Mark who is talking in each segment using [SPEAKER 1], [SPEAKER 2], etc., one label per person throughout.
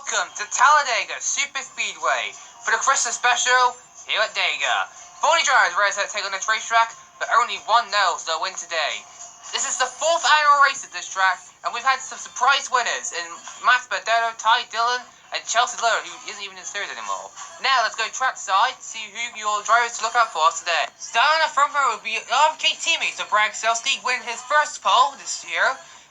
[SPEAKER 1] welcome to Talladega Super Speedway for the Christmas special here at Dega. 40 drivers ready to take on this racetrack, but only one knows they'll win today. This is the 4th annual race at this track, and we've had some surprise winners in Max Badetto, Ty Dillon, and Chelsea Lowe, who isn't even in the series anymore. Now let's go trackside to see who your drivers to look out for us today. Starting on the front row will be RFK teammates of Brad Selski, winning his first pole this year,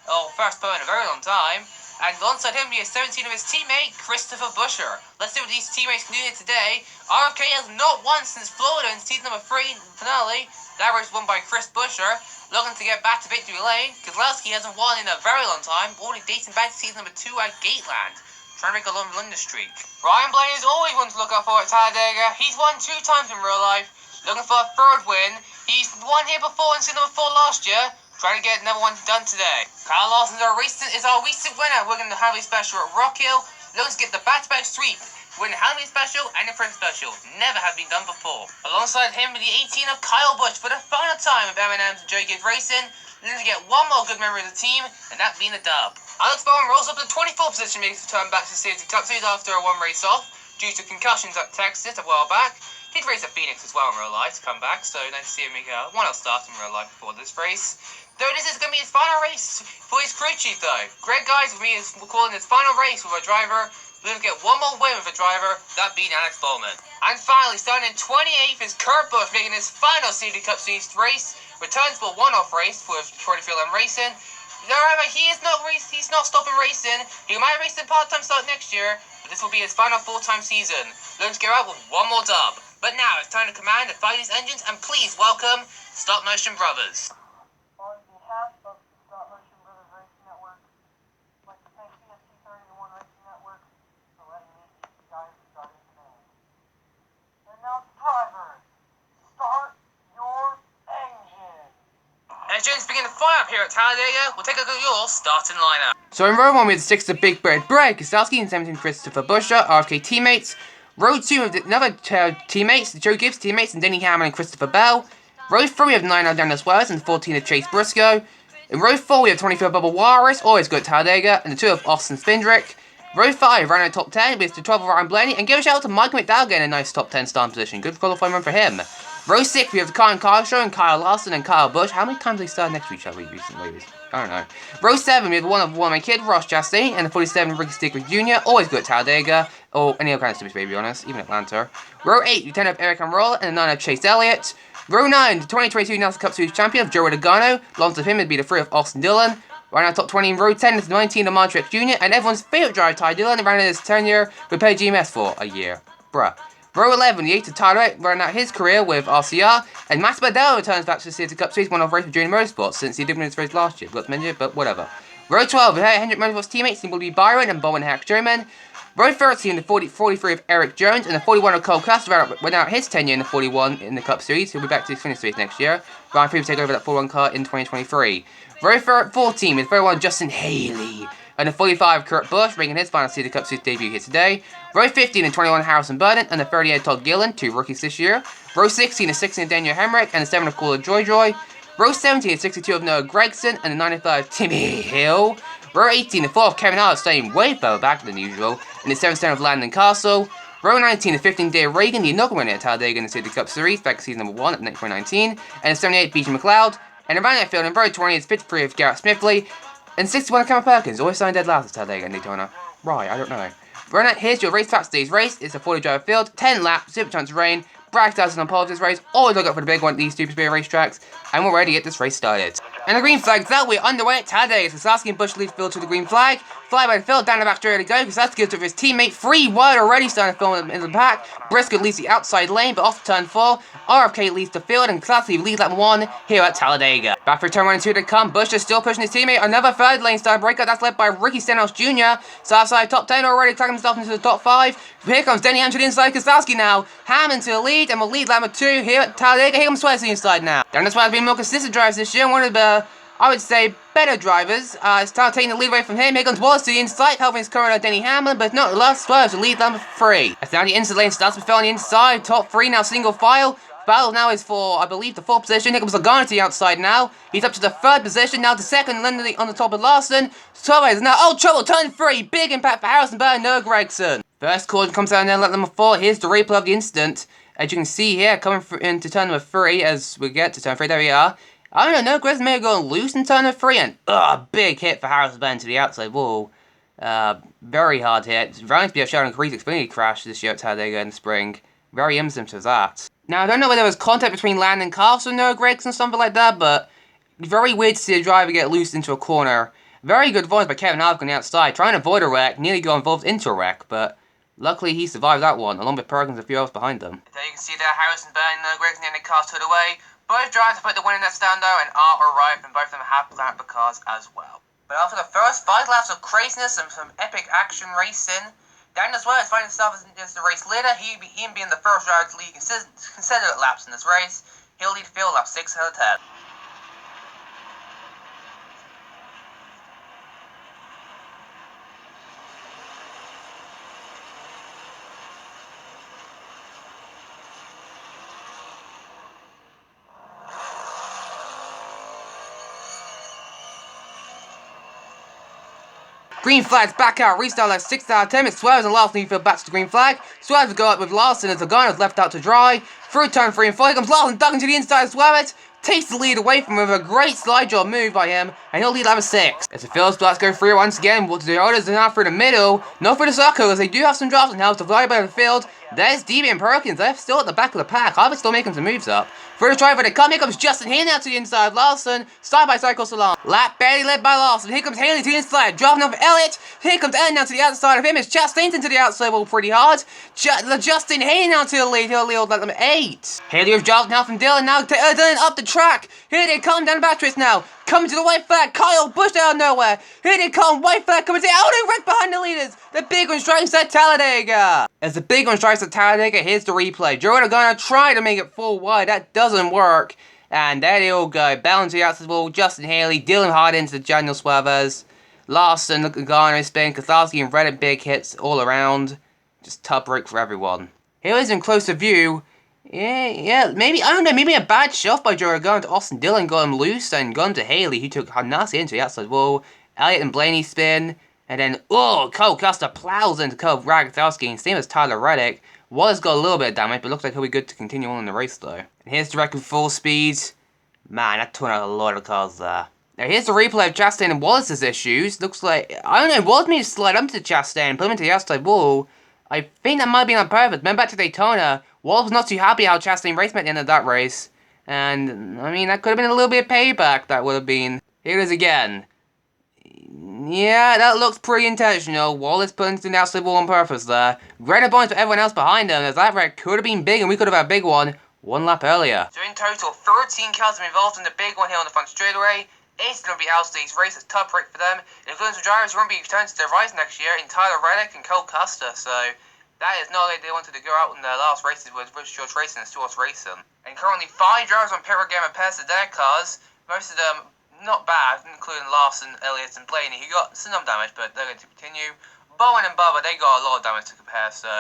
[SPEAKER 1] or first pole in a very long time. And alongside him, we have 17 of his teammate, Christopher Buescher. Let's see what these teammates can do here today. RFK has not won since Florida in season number 3 finale. That race won by Chris Buescher, looking to get back to victory lane. Kozlowski hasn't won in a very long time, only dating back to season number 2 at Gateland, trying to make a long London streak. Ryan Blaney is always one to look out for at Talladega. He's won 2 times in real life, looking for a 3rd win. He's won here before in season number 4 last year, trying to get another one done today. Kyle Larson is our recent winner, winning the Harley Special at Rock Hill, looking to get the back-to-back sweep, winning Harley Special and the Prince Special. Never have been done before. Alongside him with the 18 of Kyle Busch for the final time of M&M's and Joe Gibbs Racing, looking to get one more good member of the team, and that being the dub. Alex Bowman rolls up to the 24th position, making his return back to the Series Cup Series after a 1 race off, due to concussions at Texas a while back. He'd race at Phoenix as well in real life to come back, so nice to see him make a 1-0 start in real life before this race. Though this is going to be his final race for his crew chief though. Greg Guys with me is calling his final race with a driver. We're going to get one more win with a driver, that being Alex Bowman. And finally, starting in 28th is Kurt Busch, making his final Series Cup Series race. Returns for a one-off race for Field and Racing. However, he's not stopping racing. He might race in part-time start next year, but this will be his final full-time season. Looking to go out with one more dub. But now it's time to command and fire these engines, and please welcome Stop Motion Brothers.
[SPEAKER 2] On behalf of the Stop Motion Brothers Racing Network, I'd like to thank CST31 Racing Network for letting me be the guy who started command. And now, drivers, start your engine.
[SPEAKER 1] Engines begin to fire up here at Talladega. We'll take a look at your starting lineup.
[SPEAKER 3] So in row 1 we have the 6 of Big Bird, Brad Kozlowski, and 17 Christopher Buescher, RFK teammates. Row 2 with another teammates, Joe Gibbs teammates, and Denny Hamlin and Christopher Bell. Row 3 we have 9 of Daniel Suarez and 14 of Chase Briscoe. In row 4 we have 23 of Bubba Wallace, always good at Talladega, and the 2 of Austin Spindrick. Row 5 ran in the top 10 with the 12 of Ryan Blaney, and give a shout out to Michael McDowell getting a nice top 10 starting position. Good qualifying run for him. Row 6 we have the Kyle and Kyle show and Kyle Larson and Kyle Busch. How many times have they started next to each other recently? I don't know. Row 7 we have one of my kid, Ross Chastain, and the 47 Ricky Sticker Jr., always good at Talladega, or any other kind of stupid, to be honest, even Atlanta. Row 8 we 10 of Eric Almirola and the 9 of Chase Elliott. Row 9, the 2022 NASCAR Cup Series champion of Joe Logano. Alongside him would be the 3 of Austin Dillon. Right now top 20 in row 10 is the 19 of Montrex Jr. and everyone's favourite driver, Ty Dillon, ran in his tenure with Pay GMS for a year. Bruh. Row 11, the 8 of Tyler ran out his career with RCR, and Max Badetto returns back to the Series Cup Series, one-off race with Junior Motorsports since he did win his race last year. Got to mention it, but whatever. Row 12, Hendrick Motorsports teammates will be Byron and Bowen Hack German. Row 13, the 43 of Eric Jones, and the 41 of Cole Custer ran out his tenure in the 41 in the Cup Series. He'll be back to the finish race next year. Ryan Freeman will take over that 41 car in 2023. Row 14 with 31 Justin Haley. And the 45 Kurt Busch, making his final Series Cup Series debut here today. Row 15 and 21 Harrison Burden, and the 38 Todd Gillen, 2 rookies this year. Row 16 and 16 Daniel Hemrick, and the 7 of Cooler Joy. Row 17 and 62 of Noah Gregson, and the 95 Timmy Hill. Row 18 and 4 of Kevin Hart, staying way further back than usual, and the 7 of Landon Castle. Row 19 and 15 Dave Reagan, the inaugural winner at Talladega in the Series Cup Series back in season number 1 of 2019, and the 78 BJ McLeod. And around that field in row 20 is 53 of Garrett Smithley. And 61 of Cameron Perkins, always signed dead last at Talladega and Daytona. Right, I don't know. Right now, here's your race facts. Today's race is a 40 driver field, 10 laps, super chance of rain. Brad Dyson on pole of this race. Always look out for the big one at these super speed racetracks. And we're ready to get this race started. And the green flag's out. We're underway at Talladega. Kozlowski and Busch lead the field to the green flag. Fly by the field, down the back straight to go. Kozlowski gives it to his teammate. 3 wide already, starting to film in the pack. Briscoe leads the outside lane, but off turn 4. RFK leads the field, and Kozlowski leads lap 1 here at Talladega. Back for turn 1 and 2 to come. Busch is still pushing his teammate. Another third lane start breakout. That's led by Ricky Stenhouse Jr. South side top 10 already, cracking himself into the top 5. Here comes Denny Hamlin to the inside. Kozlowski now. Hamlin to the lead, and will lead lap 2 here at Talladega. Here comes Suarez to the inside now. And that's why I've been more consistent drivers this year. One of the, I would say, better drivers. Start taking the lead away from him. Here comes Wallace to the inside, helping his current Denny Hamlin, but not the last Suarez to lead number 3. As now the inside lane starts to fill on the inside. Top 3 now single file. Battle now is for, I believe, the 4th position. Here comes Logano to the outside now. He's up to the 3rd position, now to 2nd, Lindy on the top of Larson. Torres is now, oh, trouble, turn 3. Big impact for Harrison Burton and Noah Gragson. First caution comes out now, let number 4. Here's the replay of the incident. As you can see here, coming into turn number 3, as we get to turn 3, there we are. I don't know, Noah Gragson may have gone loose in turn number 3, and, big hit for Harrison Burton to the outside wall. Very hard hit. Reminds me of Sheldon Creed's Xfinity crash this year at Talladega in the spring. Very reminiscent of that. Now, I don't know whether there was contact between Landon Carlson and Noah Gragson or something like that, but very weird to see a driver get loose into a corner. Very good avoid by Kevin Harvick on the outside, trying to avoid a wreck, nearly got involved into a wreck, but luckily he survived that one, along with Perkins and a few others behind them.
[SPEAKER 1] There you can see there, Harrison Burton and Noah Gragson in the cars to the way. Both drivers have put the win in that stand though, and are arrived, and both of them have planned the cars as well. But after the first 5 laps of craziness and some epic action racing, Daniel Suarez finding himself as the race leader. Him being the first driver to lead consecutive laps in this race. He'll lead field lap 6 out of 10.
[SPEAKER 3] Green flag's back out, restart like 6 out of 10. It's Suarez and Larson field back to the green flag. Suarez will go up with Larson as Logano's left out to dry. Through turn 3 and 4, here comes Larson ducking to the inside of Suarez. Takes the lead away from him with a great slide job move by him, and he'll lead lap 6. As the field starts go through once again, the others are now through the middle, not through the circle, as they do have some drops and helps to fly by the field. There's DB and Perkins, they're still at the back of the pack. Harvick's still making some moves up. For the driver to come, here comes Justin Haley out to the inside of Larson, side by side across along. Lap barely led by Larson, here comes Haley to the inside, dropping off Elliott. Here comes Ellen now to the outside of him, it's Chastain's into the outside wall pretty hard. Justin Haley now to the lead, he'll lead lap number 8. Haley with Jonathan now from Dylan, now Dylan up the track. Here they come down the back race now. Coming to the white flag, Kyle Busch out of nowhere. Here they come, white flag coming to the outer wreck behind the leaders. The big one strikes at Talladega. As the big one strikes at Talladega, here's the replay. Joe are gonna try to make it full wide, that doesn't work. And there they all go. Bell into the outside wall, Justin Haley, Dylan hard into Daniel Suarez. Larson, Logano, Spain, Keselowski, and Reddit big hits all around. Just tough break for everyone. Here is in closer view. Yeah, maybe, I don't know, maybe a bad shove by Joe going to Austin Dillon got him loose and gone to Haley, who took nasty into the outside wall. Elliott and Blaney spin, and then, Cole Custer plows into Cole Keselowski, and same as Tyler Reddick. Wallace got a little bit of damage, but looks like he'll be good to continue on in the race though. And here's the record full speed. Man, that turned out a lot of cars there. Now here's the replay of Chastain and Wallace's issues. Looks like, I don't know, Wallace made to slide up to Chastain and put him into the outside wall. I think that might have been on purpose. Remember back to Daytona, Wallace was not too happy how Chastain raced at the end of that race. And, I mean, that could have been a little bit of payback, that would have been. Here it is again. Yeah, that looks pretty intentional. Wallace put into the outside wall on purpose there. Greater points for everyone else behind him, as that wreck could have been big and we could have had a big one 1 lap earlier.
[SPEAKER 1] So in total, 13 cars have been involved in the big one here on the front straightaway. 8 is going to be Alstein's race, it's a tough break for them. If those drivers won't be returned to their rise next year in Tyler Reddick and Cole Custer, so that is not like they wanted to go out in their last races with British George Racing and Stewart's Racing. And currently 5 drivers on pit road game repairs to their cars, most of them not bad, including Larson, Elliott and Blaney, who got some damage, but they're going to continue. Bowen and Bubba, they got a lot of damage to compare, so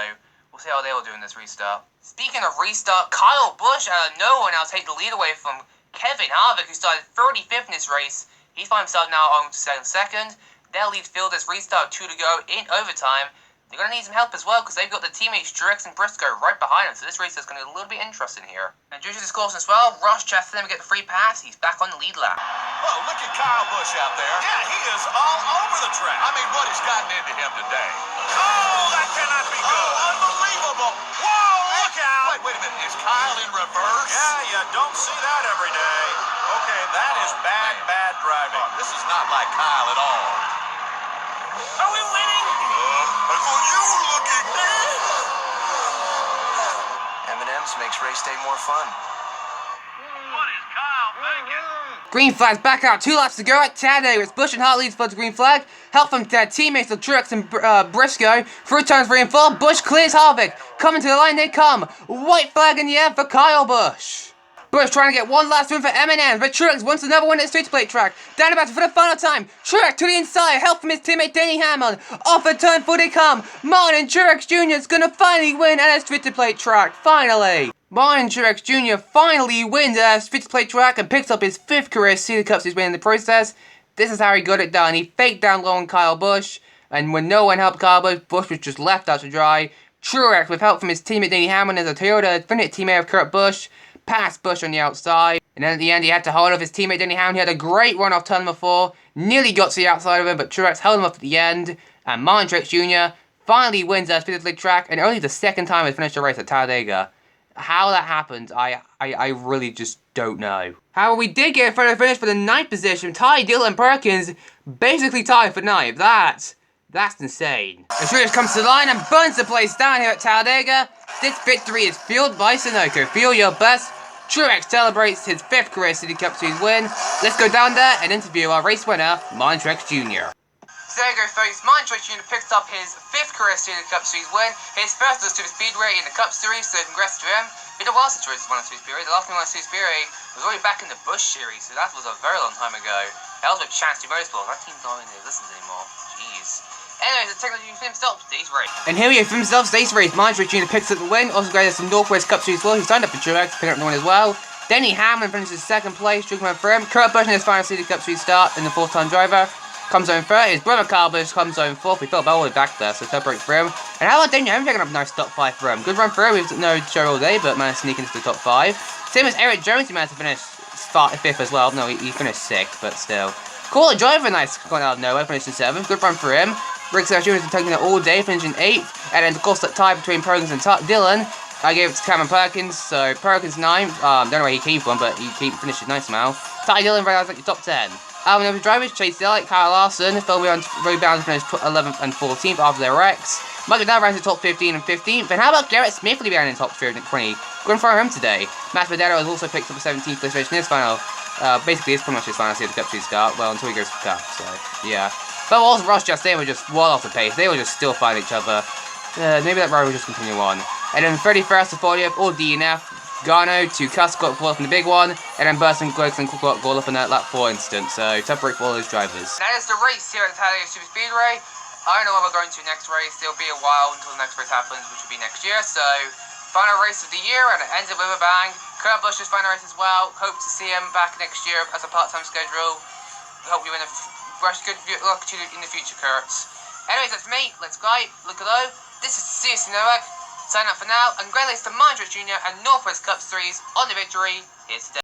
[SPEAKER 1] we'll see how they will do in this restart. Speaking of restart, Kyle Busch out of nowhere now take the lead away from Kevin Harvick, who started 35th in this race. He's found himself now on second. Their lead field is restart, 2 to go in overtime. They're going to need some help as well because they've got the teammates Truex and Briscoe right behind them, so this race is going to be a little bit interesting here. And due to this caution as well, Ross Chastain will get the free pass. He's back on the lead lap.
[SPEAKER 4] Oh, look at Kyle Busch out there. Yeah, he is all over the track. I mean, what has gotten into him today? Oh, that cannot be good. Oh, unbelievable. Whoa, look out. Wait a minute. Is Kyle in reverse? Yeah, you don't see that every day. Okay, that is bad driving. Oh, this is not like Kyle at all. Are we winning? M&M's makes race day more fun. What is Kyle thinking?
[SPEAKER 3] Green flag's back out, 2 laps to go at Talladega. It's Busch and Hart leads for the green flag. Help from their teammates of Truex and Briscoe. Through turns 3 and 4, Busch clears Harvick. Coming to the line they come. White flag in the air for Kyle Busch. Busch trying to get one last win for M&M, but Truex wants another one at the straight plate track. Down about for the final time. Truex to the inside, help from his teammate Denny Hamlin. Off at turn 4 they come. Martin Truex Jr. is going to finally win at a straight plate track. Finally. Martin Truex Jr. finally wins at 50th plate track and picks up his 5th career Series Cup Series win in the process. This is how he got it done. He faked down low on Kyle Busch, and when no one helped Kyle Busch, Busch was just left out to dry. Truex, with help from his teammate Denny Hamlin as a Toyota Infinite teammate of Kurt Busch, passed Busch on the outside. And then at the end, he had to hold off his teammate Denny Hamlin. He had a great run off turn number 4, nearly got to the outside of him, but Truex held him up at the end. And Martin Truex Jr. finally wins at 50th plate track, and only the 2nd time he's finished a race at Talladega. How that happened, I really just don't know. However, we did get a photo finish for the 9th position. Ty Dillon Perkins basically tied for 9th. That's insane. And Truex comes to the line and burns the place down here at Talladega. This victory is fueled by Sunoco. Feel your best. Truex celebrates his 5th career City Cup Series win. Let's go down there and interview our race winner, Martin Truex Jr.
[SPEAKER 1] So there you go, folks. Martin Truex Jr. picked up his 5th career Series Cup Series win. His first was Super Speedway in the Cup Series, so congrats to him. Been a while since Truex won a Super Speedway. The last time he won a Super Speedway was already back in the Busch Series, so that was a very long time ago. That was with Chance to Motorsport. That team's not really listens anymore. Jeez. Anyways, the technology film stops today's race.
[SPEAKER 3] And here we go, from himself, today's race. Martin Truex Jr. picks up the win. Also great some Northwest Cup Series well, who signed up for Truex, picking up the win as well. Denny Hamlin finishes 2nd place, Truex went for him. Kurt Busch in his final City Cup Series start in the 4th-time driver. Comes home 3rd. His brother Kyle Busch comes home 4th. We felt all the way back there, so top break for him. And how about Denny Hamlin picking up a nice top 5 for him? Good run for him. We've no show all day, but managed to sneak into the top 5. Same as Eric Jones, he managed to finish 5th as well. No, he finished 6th, but still. Cool driver, nice going out of nowhere, finished in 7th. Good run for him. Rick Sargent has been taking it all day, finishing 8th. And then, of course, that tie between Perkins and Dillon. I gave it to Cameron Perkins, so Perkins 9th. Don't know where he came from, but he finished it nice somehow. Ty Dillon right out like the top 10. The drivers, Chase Elliott, Kyle Larson, Phil Rebound finished 11th and 14th after their wrecks. Michael Dow ran to top 15 and 15th. And how about Garrett Smith really behind in top 20? Good for him today. Matt Badero has also picked up a 17th place finish in his final. Basically, it's pretty much his final Series Cup Series start. Well, until he goes for Cup, so yeah. But also, Ross Chastain were just well off the pace. They were just still fighting each other. Maybe that ride will just continue on. And then 31st to 40th, all DNF. Garno to Cuss got fourth in the big one, and then Burson Gregson got all up in that lap 4 instant. So tough break for all those drivers.
[SPEAKER 1] That is the race here at Talladega Super Speedway. I don't know when we're going to next race. It'll be a while until the next race happens, which will be next year. So final race of the year, and it ends up with a bang. Kurt Busch's final race as well. Hope to see him back next year as a part-time schedule. Hope you win a good luck to you in the future, Kurt. Anyways, that's me. Let's go. Look hello. This is CSC Novak. Sign up for now, and congratulations to Martin Truex Jr. and Northwest Cup Series on the victory here today.